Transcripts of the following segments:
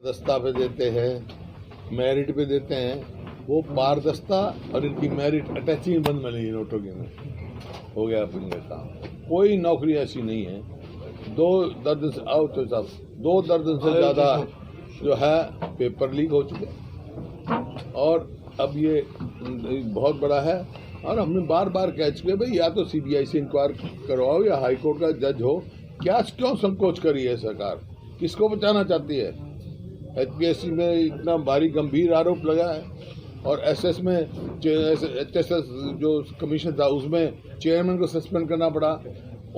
दस्ता पे देते हैं, मेरिट पे देते हैं, वो पारदस्ता और इनकी मेरिट अटैचिंग बंद बनेगी नोटों की में हो गया अपन का काम। कोई नौकरी ऐसी नहीं है। 2 दर्जन से 2 दर्जन से ज़्यादा जो है पेपर लीक हो चुके और अब ये बहुत बड़ा है। और हमने बार बार कह चुके भाई या तो CBI से इंक्वायर करवाओ या हाई कोर्ट का जज हो। क्यों संकोच करी है सरकार? किसको बचाना चाहती है? HPSC में इतना भारी गंभीर आरोप लगा है और SS में HSS जो कमीशन था उसमें चेयरमैन को सस्पेंड करना पड़ा,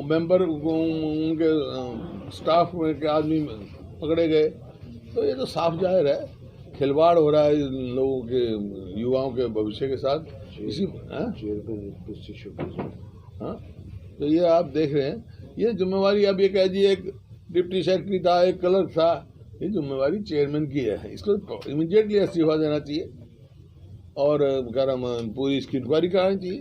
मेंबर उनके स्टाफ के आदमी पकड़े गए। तो ये तो साफ जाहिर है खिलवाड़ हो रहा है लोगों के, युवाओं के भविष्य के साथ। इसी हाँ, तो ये आप देख रहे हैं, ये जिम्मेवारी अब ये कह दिए एक डिप्टी सेक्रेटरी था, एक क्लर्क था, ये जिम्मेवारी चेयरमैन की है। इसको इमीडिएटली इस्तीफा देना चाहिए और पूरी इसकी इंक्वायरी करानी चाहिए।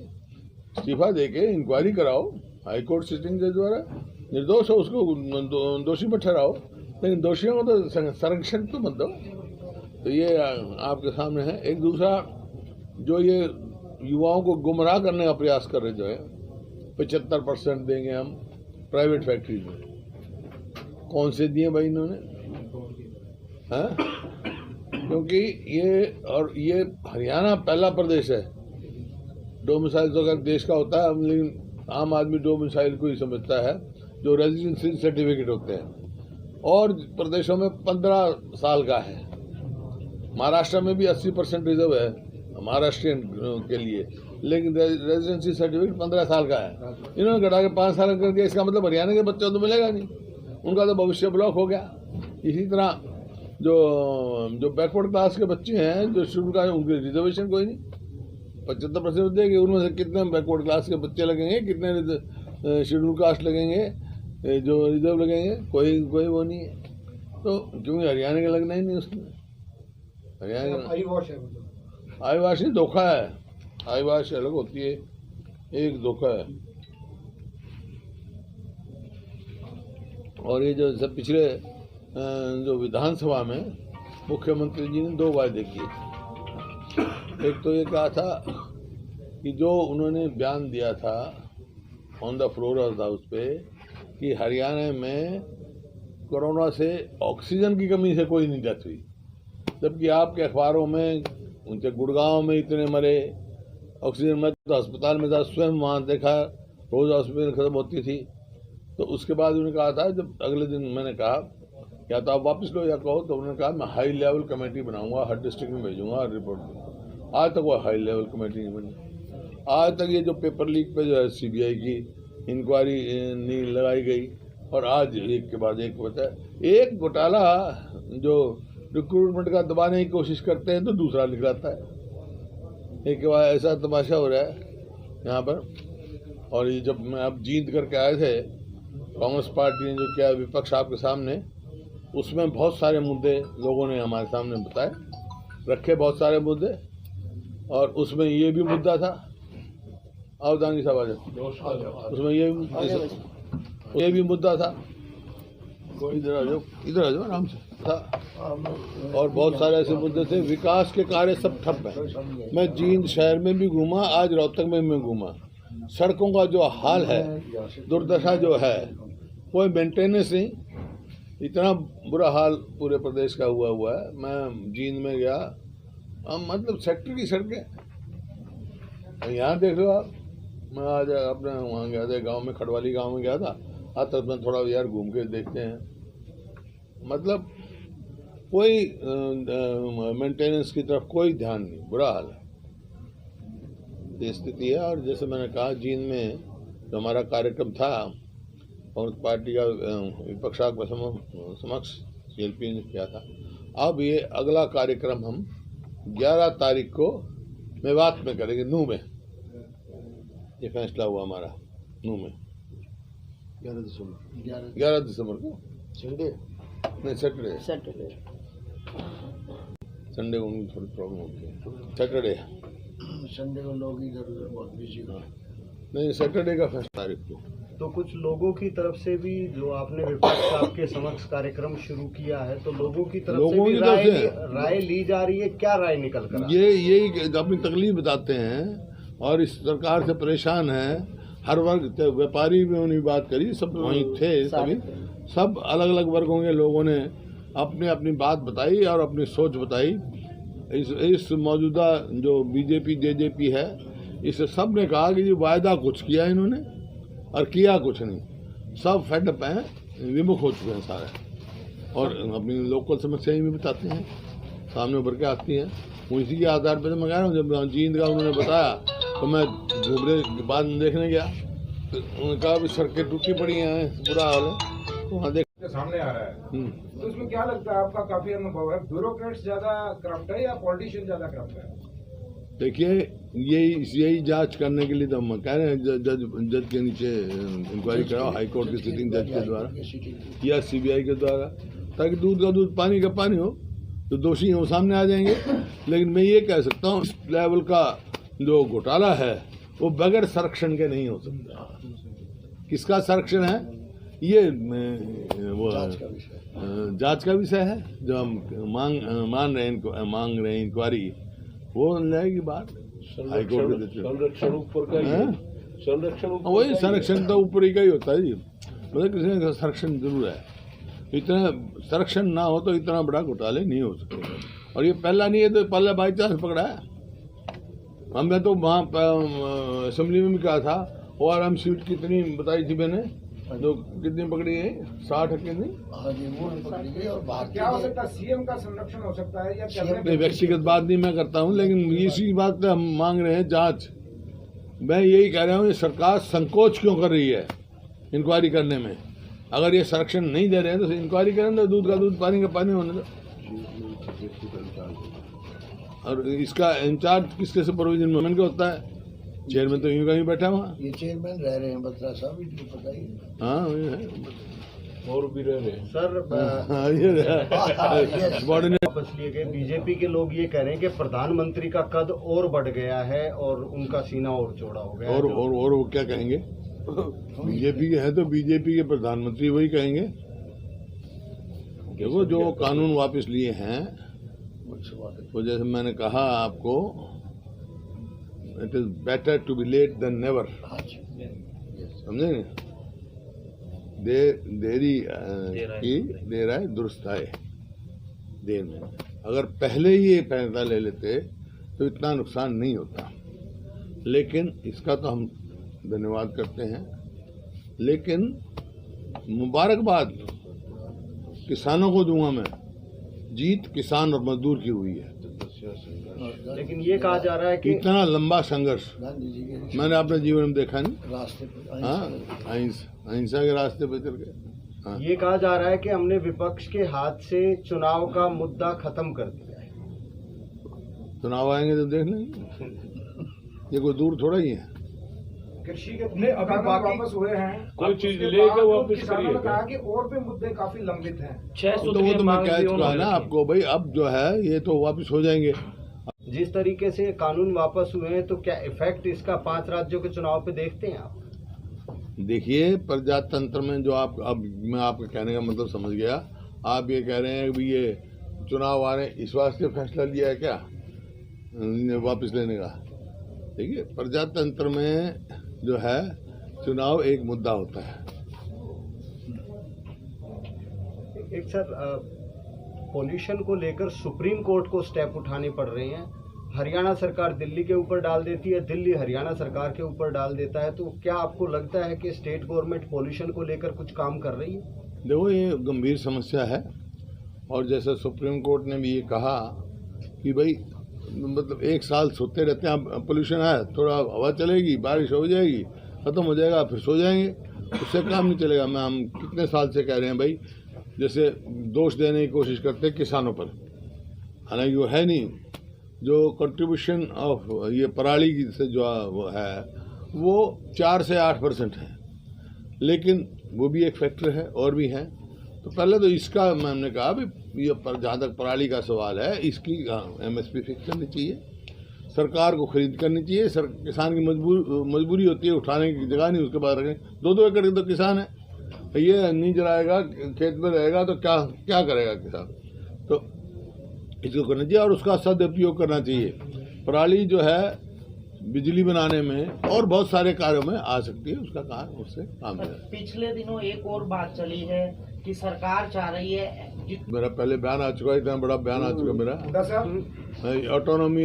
इस्तीफा देके इंक्वायरी कराओ, हाई कोर्ट सिटिंग के द्वारा निर्दोष हो उसको दोषी मत ठहराओ, लेकिन दोषियों को तो संरक्षण तो मत दो। तो ये आपके सामने है। एक दूसरा जो ये युवाओं को गुमराह करने का प्रयास कर रहे जो है 75% देंगे हम प्राइवेट फैक्ट्री में, कौन से दिए भाई इन्होंने? हाँ, क्योंकि ये हरियाणा पहला प्रदेश है। डोमिसाइल तो अगर देश का होता है, लेकिन आम आदमी डोमिसाइल को ही समझता है जो रेजिडेंसी सर्टिफिकेट होते हैं, और प्रदेशों में 15 साल का है। महाराष्ट्र में भी 80% रिजर्व है महाराष्ट्रियन के लिए, लेकिन रेजिडेंसी सर्टिफिकेट 15 साल का है। इन्होंने घटा के 5 साल कर दिया। इसका मतलब हरियाणा के बच्चों तो मिलेगा नहीं, उनका तो भविष्य ब्लॉक हो गया। इसी तरह जो बैकवर्ड क्लास के बच्चे हैं, जो शेड्यूल कास्ट, उनकी रिजर्वेशन कोई नहीं। 75% देंगे, उनमें से कितने बैकवर्ड क्लास के बच्चे लगेंगे, कितने शेड्यूल कास्ट लगेंगे, जो रिजर्व लगेंगे? कोई वो नहीं है। तो क्योंकि हरियाणा के लगना ही नहीं उसमें। हरियाणा आई वॉश ही धोखा है। आई वॉश अलग होती है, एक धोखा है। और ये जो सब पिछले जो विधानसभा में मुख्यमंत्री जी ने 2 वायदे किए। एक तो ये कहा था कि जो उन्होंने बयान दिया था on the floor of the house पे कि हरियाणा में कोरोना से ऑक्सीजन की कमी से कोई नहीं डेथ हुई, जबकि आपके अखबारों में उनके गुड़गांव में इतने मरे, ऑक्सीजन में तो अस्पताल में था, स्वयं वहाँ देखा, रोज ऑक्सीजन खत्म होती थी। तो उसके बाद उन्होंने कहा था, जब अगले दिन मैंने कहा या तो आप वापस लो या कहो, तो उन्होंने कहा मैं हाई लेवल कमेटी बनाऊंगा, हर डिस्ट्रिक्ट में भेजूंगा रिपोर्ट दूंगा। आज तक वो हाई लेवल कमेटी नहीं बनी। आज तक ये जो पेपर लीक पे जो है CBI की इंक्वायरी नहीं लगाई गई, और आज एक के बाद एक होता है। एक घोटाला जो रिक्रूटमेंट का दबाने की कोशिश करते हैं तो दूसरा निकलाता है। एक के बाद ऐसा तमाशा हो रहा है यहाँ पर। और ये जब मैं अब जीत करके आए थे, कांग्रेस पार्टी ने जो किया विपक्ष आपके सामने, उसमें बहुत सारे मुद्दे लोगों ने हमारे सामने बताए, रखे बहुत सारे मुद्दे, और उसमें ये भी मुद्दा था। और दानी साहब आ जाओ, उसमें ये भी मुद्दा था। इधर आ जाओ आराम से था। और बहुत सारे ऐसे मुद्दे थे। विकास के कार्य सब ठप है। मैं जींद शहर में भी घूमा, आज रोहतक में मैं घूमा, सड़कों का जो हाल है, दुर्दशा जो है, कोई मेंटेनेंस नहीं। इतना बुरा हाल पूरे प्रदेश का हुआ है। मैं जींद में गया, मतलब सेक्टर की सड़कें, यहाँ देख लो आप। मैं आज अपने वहाँ गया था, गांव में, खड़वाली गांव में गया था। आज तक मैं थोड़ा यार घूम के देखते हैं, मतलब कोई मेंटेनेंस की तरफ कोई ध्यान नहीं, बुरा हाल है, ये स्थिति है। और जैसे मैंने कहा, जींद में जो हमारा कार्यक्रम था कांग्रेस पार्टी का विपक्ष के समक्ष CLP ने किया था, अब ये अगला कार्यक्रम हम 11 तारीख को मेवात में करेंगे, नूह में। ये फैसला हुआ हमारा नूह में 11 दिसंबर को। संडे नहीं, सैटरडे संडे को उनकी थोड़ी प्रॉब्लम होती है। सैटरडे संडे को लोग इधर बहुत बिजी हो। नहीं, सैटरडे का 1 तारीख को तो कुछ लोगों की तरफ से भी, जो आपने विपक्ष आपके समक्ष कार्यक्रम शुरू किया है, तो लोगों की तरफ से भी राय ली जा रही है। क्या राय निकल कर यही अपनी तकलीफ बताते हैं और इस सरकार से परेशान है। हर वर्ग, व्यापारी भी उन्होंने बात करी, सब वहीं थे, सभी सब अलग अलग वर्गों के लोगों ने अपनी अपनी बात बताई और अपनी सोच बताई। इस मौजूदा जो बीजेपी जेजेपी है, इसे सब ने कहा कि ये वायदा कुछ किया इन्होंने और किया कुछ नहीं। सब फेडअप हैं, विमुख हो चुके हैं सारे और अपनी लोकल समस्याएं भी बताते हैं, सामने उभर के आती हैं। वो इसी के आधार पर मैं कह रहा हूँ, जब जींद का उन्होंने बताया तो मैं घूमरे के बाद देखने गया तो उन्होंने कहा भी सड़कें टूटी पड़ी हैं, बुरा हाल है। तो वहाँ देख सामने आ रहा है, तो उसमें क्या लगता है, आपका काफी अनुभव है, ब्यूरोक्रेट्स ज्यादा करप्ट है या पॉलिटिशियन ज्यादा करप्ट है? देखिए, यही जांच करने के लिए तो हम कह रहे हैं जज के नीचे इंक्वायरी कराओ, हाई कोर्ट के सिटिंग जज के द्वारा या सीबीआई के द्वारा, ताकि दूध का दूध पानी का पानी हो, तो दोषी हैं वो सामने आ जाएंगे। लेकिन मैं ये कह सकता हूँ, इस लेवल का जो घोटाला है वो बगैर संरक्षण के नहीं हो सकता। किसका संरक्षण है ये वो जांच का विषय है, जो हम मांग रहे हैं इंक्वायरी, वो जाएगी बात हाईकोर्ट के। संरक्षण ऊपर का ही, संरक्षण वही संरक्षण तो ऊपर ही का ही होता है जी। मतलब किसी का संरक्षण जरूर है, इतना संरक्षण ना हो तो इतना बड़ा घोटाले नहीं हो सकते। और ये पहला नहीं है, तो पहला बाई चांस पकड़ा है। हमने तो वहाँ असेंबली में भी कहा था, और हम सीट कितनी बताई थी मैंने, जो कितनी पकड़ी है, 60 कितनी। क्या हो सकता है, सीएम का संरक्षण हो सकता है या नहीं, व्यक्तिगत बात नहीं मैं करता हूँ, लेकिन इसी बात पे हम मांग रहे हैं जांच। मैं यही कह रहा हूँ, ये सरकार संकोच क्यों कर रही है इंक्वायरी करने में? अगर ये संरक्षण नहीं दे रहे हैं तो इंक्वायरी करें, तो दूध का दूध पानी का पानी होने दो। और इसका इंचार्ज किसके सुपरविजन में होता है? चेयरमैन तो यूं कहीं बैठा वहाँ, ये चेयरमैन रह रहे हैं बत्रा साहब, इनको पता ही। हाँ और भी रह रहे हैं सर। वापस लिए गए बीजेपी के लोग ये कह रहे हैं कि प्रधानमंत्री का कद और बढ़ गया है और उनका सीना और चौड़ा हो गया। और वो क्या कहेंगे? बीजेपी के हैं तो बीजेपी के प्रधानमंत्री वही कहेंगे। देखो, जो कानून वापस लिए हैं, तो जैसे मैंने कहा आपको, it is better to be late than never. समझे? देरी की देर आए दुरुस्त आए। देर में अगर पहले ही ये फैसला ले लेते तो इतना नुकसान नहीं होता। लेकिन इसका तो हम धन्यवाद करते हैं, लेकिन मुबारकबाद किसानों को दूंगा मैं। जीत किसान और मजदूर की हुई है। लेकिन ये कहा जा रहा है कि इतना लंबा संघर्ष मैंने अपने जीवन में देखा नहीं। रास्ते पर हाँ, अहिंसा के रास्ते पे चल गए। हाँ। ये कहा जा रहा है कि हमने विपक्ष के हाथ से चुनाव का मुद्दा खत्म कर दिया है। चुनाव आएंगे तो देख लेंगे, ये कोई दूर थोड़ा ही है। कृषि के अभी वापस हुए हैं, कोई चीज लेकर वापस किसानों ने कहा कि और भी मुद्दे काफी लंबित हैं। तो वो तो मैं कह चुका ना आपको भाई, अब जो है ये तो वापस हो जाएंगे। जिस तरीके से कानून वापस हुए हैं, तो क्या इफेक्ट इसका 5 राज्यों के चुनाव पे देखते हैं आप? देखिए, प्रजातंत्र में जो आप, अब मैं आपके कहने का मतलब समझ गया। आप ये कह रहे हैं कि ये चुनाव आ रहे हैं, इस वास्ते फैसला लिया है क्या वापस लेने का? देखिए, प्रजातंत्र में जो है चुनाव एक मुद्दा होता है। एक सर, पॉल्यूशन को लेकर सुप्रीम कोर्ट को स्टेप उठाने पड़ रहे हैं। हरियाणा सरकार दिल्ली के ऊपर डाल देती है, दिल्ली हरियाणा सरकार के ऊपर डाल देता है। तो क्या आपको लगता है कि स्टेट गवर्नमेंट पॉल्यूशन को लेकर कुछ काम कर रही है? देखो, ये गंभीर समस्या है, और जैसे सुप्रीम कोर्ट ने भी ये कहा कि भाई मतलब 1 साल सोते रहते हैं, पोल्यूशन है, थोड़ा हवा चलेगी, बारिश हो जाएगी, खत्म हो जाएगा, फिर सो जाएंगे, उससे काम नहीं चलेगा। हम कितने साल से कह रहे हैं भाई, जैसे दोष देने की कोशिश करते हैं किसानों पर, हालांकि वो है नहीं। जो कंट्रीब्यूशन ऑफ ये पराली से जो वो है वो 4 से 8% है, लेकिन वो भी एक फैक्टर है, और भी है। तो पहले तो इसका हमने कहा भी, ये जहाँ तक पराली का सवाल है, इसकी MSP फिक्स करनी चाहिए। सरकार को खरीद करनी चाहिए। किसान की मजबूरी होती है, उठाने की जगह नहीं, उसके बाद रखें। 2-2 एकड़ तो किसान है, ये नहीं जलाएगा, खेत में रहेगा तो क्या करेगा किसान। तो इसको करना चाहिए और उसका सदुपयोग करना चाहिए। पराली जो है बिजली बनाने में और बहुत सारे कार्यों में आ सकती है, उसका काम उससे काम है। पिछले दिनों एक और बात चली है कि सरकार चाह रही है, मेरा पहले बयान आ चुका है, इतना बड़ा बयान आ चुका मेरा, हुड्डा साहब ऑटोनॉमी।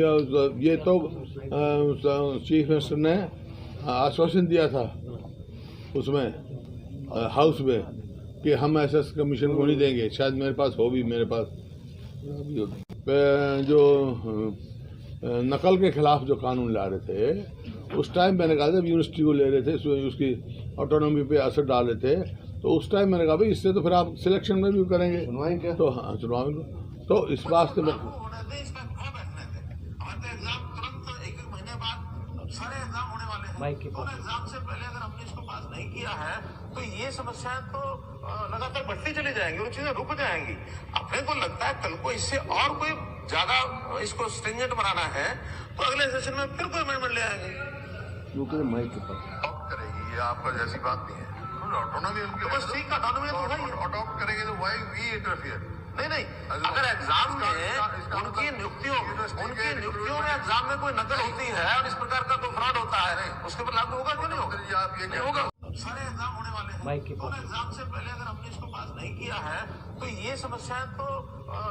ये तो चीफ मिनिस्टर ने आश्वासन दिया था उसमें हाउस में कि हम ऐसा कमीशन को नहीं देंगे। शायद मेरे पास हो भी, मेरे पास जो नकल के खिलाफ जो कानून ला रहे थे उस टाइम मैंने कहा जब यूनिवर्सिटी को ले रहे थे, उसकी ऑटोनॉमी पे असर डाल रहे थे, तो उस टाइम मैंने कहा भाई इससे तो फिर आप सिलेक्शन में भी करेंगे, सुनवाएंगे। तो हाँ सुनवाएंगे। तो इस वास्ते में एग्जाम से पहले अगर हमने इसको पास नहीं किया है तो ये समस्याएं तो लगातार बढ़ती चली जाएंगी, वो चीजें रुक जाएंगी। अपने को लगता है कल को इससे और कोई ज्यादा इसको स्ट्रिंजेंट बनाना है तो अगले सेशन में फिर कोई अमेंडमेंट ले आएंगे। अडॉप्ट करेगी, ये आपका जैसी बात नहीं है। ऑटोनॉमी तो बस ठीक, ऑटोनॉमी तो है ही। अडॉप्ट करेंगे तो वाई वी इंटरफियर। नहीं, अगर एग्जाम में उनकी नियुक्तियों में एग्जाम में कोई नकल होती है और इस प्रकार का कोई फ्रॉड होता है, उसके ऊपर लागू होगा क्यों नहीं होगा? आप ये नहीं होगा। सारे एग्जाम होने वाले हैं और एग्जाम से पहले अगर हमने इसको पास नहीं किया है तो ये समस्याएं तो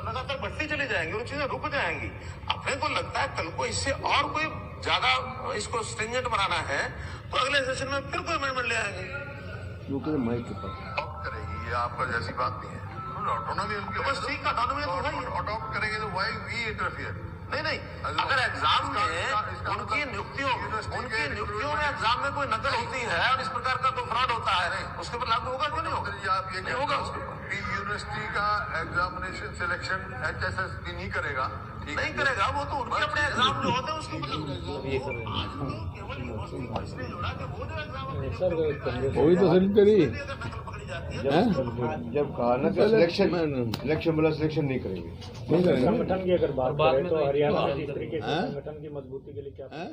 लगातार बढ़ती चली जाएंगी, वो चीजें रुक जाएंगी। अपने को लगता है कल को इससे और कोई ज्यादा इसको स्ट्रिंजेंट बनाना है तो अगले सेशन में फिर कोई अमेंडमेंट ले आएंगे। अडॉप्ट करेगी, ये आपका जैसी बात नहीं है। ऑटोनॉमी तो बस ठीक, ऑटोनॉमी तो है ही। अडॉप्ट करेंगे तो वाई वी इंटरफियर। नहीं, अगर एग्जाम में उनकी नियुक्तियों में एग्जाम में कोई नकल होती है और इस प्रकार का कोई फ्रॉड होता है, उसके ऊपर लागू होगा क्यों नहीं होगा? आप ये नहीं होगा उसके ऊपर। यूनिवर्सिटी का एग्जामिनेशन सिलेक्शन HSSB नहीं करेगा, नहीं करेगा, वो तो उनके अपने एग्जाम जो होते हैं उसके ऊपर केवल यूनिवर्सिटी जोड़ा कि वो जो एग्जाम वही तो सही तेरी जब कहा ना सिलेक्शन बोला सिलेक्शन नहीं करेंगे। नहीं करेंगे। संगठन की अगर बात करें तो हरियाणा में जिस तरीके से हैं? संगठन की मजबूती के लिए क्या हैं?